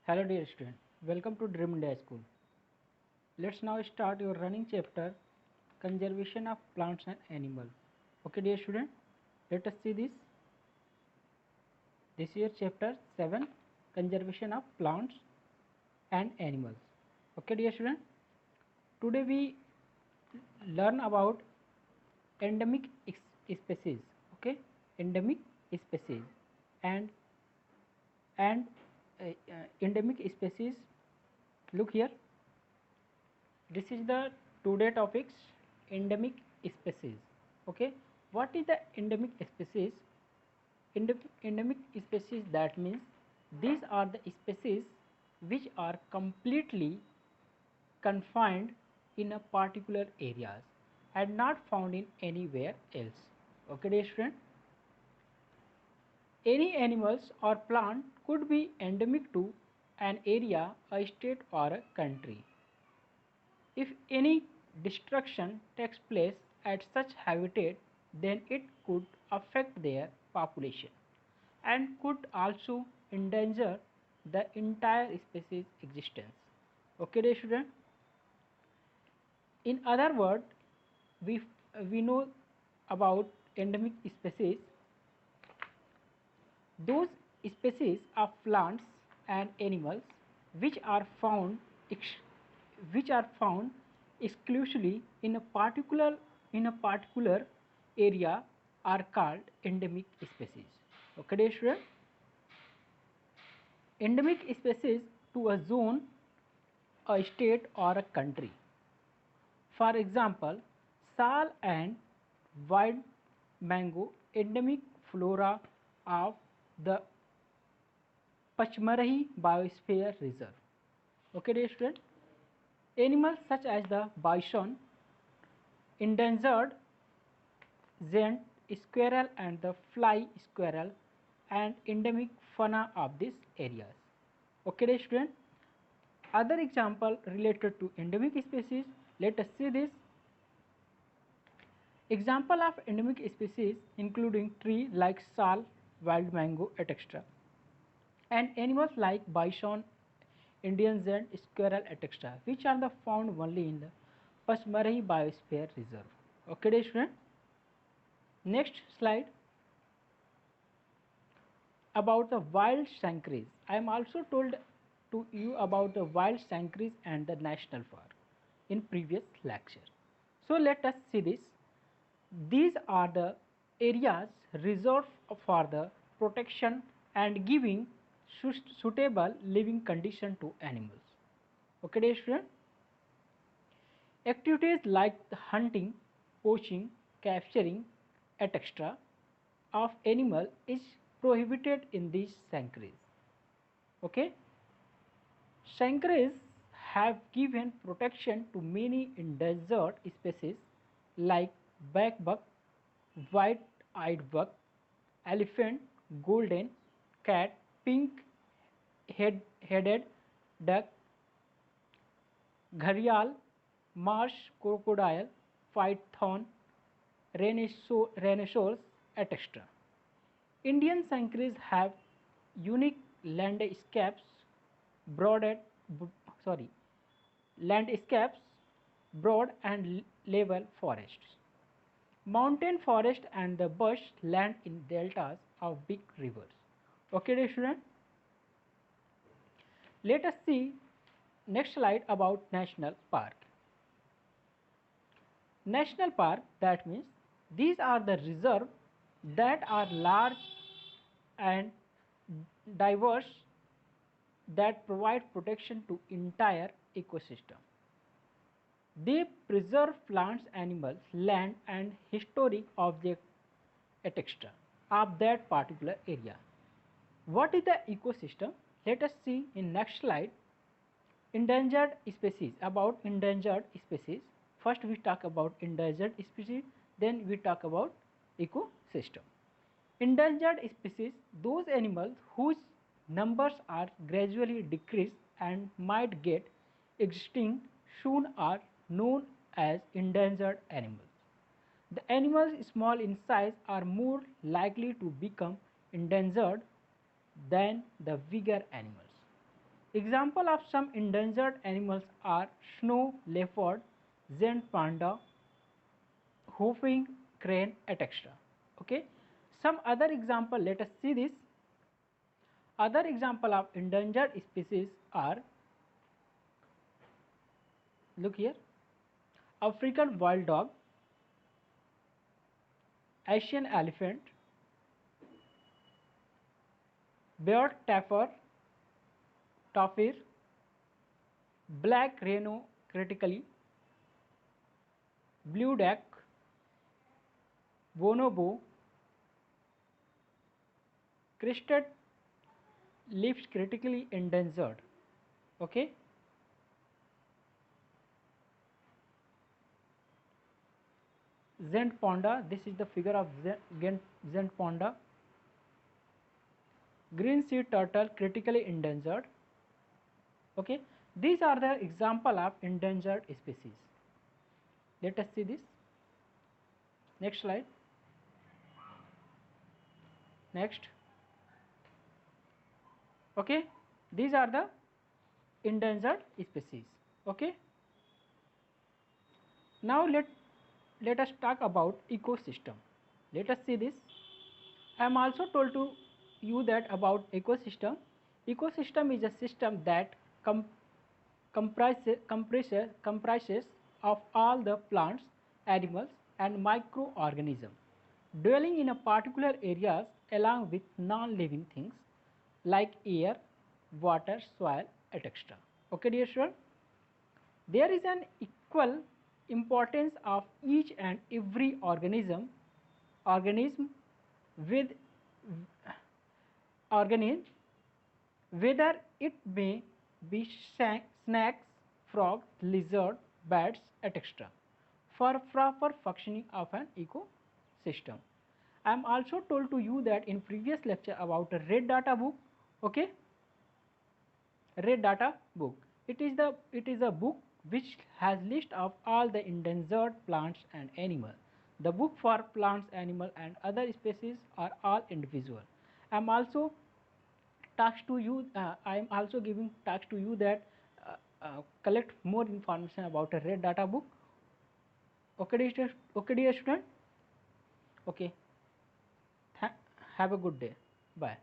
Hello dear student, welcome to Dream India School. Let's now start your running chapter Conservation of Plants and Animals. Okay dear student, let us see this. This is your chapter 7 Conservation of Plants and Animals. Okay dear student, today we learn about endemic species. Okay, endemic species and and endemic species. Look here. This is the today topics endemic species. Okay, what is the endemic species? Endemic species, that means these are the species which are completely confined in a particular areas and not found in anywhere else. Okay dear student, any animals or plant could be endemic to an area, a state or a country. If any destruction takes place at such habitat, then it could affect their population and could also endanger the entire species existence. Okay dear student, in other words, we know about endemic species, those species of plants and animals which are found which are found exclusively in a particular area are called endemic species. Okay dear student, endemic species to a zone, a state or a country. For example, sal and wild mango endemic flora of the Pachmarahi Biosphere Reserve. Okay dear student, animals such as the bison, endangered giant squirrel and the fly squirrel and endemic fauna of these areas. Okay dear student, other example related to endemic species, let us see this. Example of endemic species including tree like sal, wild mango, etc. and animals like bison, Indian giant squirrel, etc., which are the found only in the Pachmarahi Biosphere Reserve. Okay, dear student. Next slide about the wild sanctuaries. I am also told to you about the wild sanctuaries and the national park in previous lecture. So let us see this. These are the areas reserved for the protection and giving suitable living condition to animals. Okay, dear student. Activities like the hunting, poaching, capturing, etc. of animal is prohibited in these sanctuaries. Okay, sanctuaries have given protection to many endangered species like black buck, white-eyed buck, elephant, golden cat, pink-headed duck, gharial, marsh crocodile, python, rhinoceros, etc. Indian sanctuaries have unique landscapes, broad, sorry, landscapes, broad and level forests, mountain forest and the bush land in deltas of big rivers. Okay, dear student. Let us see next slide about national park. National park, that means these are the reserves that are large and diverse that provide protection to entire ecosystem. They preserve plants, animals, land and historic objects etc. of that particular area. What is the ecosystem? Let us see in next slide. Endangered species. About endangered species, first we talk about endangered species, then we talk about ecosystem. Endangered species, those animals whose numbers are gradually decreased and might get extinct soon are known as endangered animals. The animals small in size are more likely to become endangered than the bigger animals. Example of some endangered animals are snow leopard, giant panda, hoofing crane, etc. Okay. Some other example, let us see this. Other example of endangered species are, look here, African wild dog, Asian elephant, beard tapir, black rhino critically, blue duck, bonobo, crested leaves critically endangered. Okay. Giant panda, this is the figure of giant panda. Green sea turtle critically endangered. Okay, these are the example of endangered species. Let us see this. Next slide. Next. Okay, these are the endangered species. Okay. Now let us talk about ecosystem. Let us see this. I am also told to you that about ecosystem. Ecosystem is a system that comprises of all the plants, animals and microorganisms dwelling in a particular areas along with non-living things like air, water, soil, etc. Okay, dear students, there is an equal importance of each and every organism with organism, whether it may be snakes, frogs, lizards, bats, etc. for proper functioning of an ecosystem. I am also told to you that in previous lecture about a red data book. Okay, red data book. It is a book which has list of all the endangered plants and animals. The book for plants, animal and other species are all individual. I am also task to you. I am also giving task to you that collect more information about a red data book. Okay, dear student. Okay. Have a good day. Bye.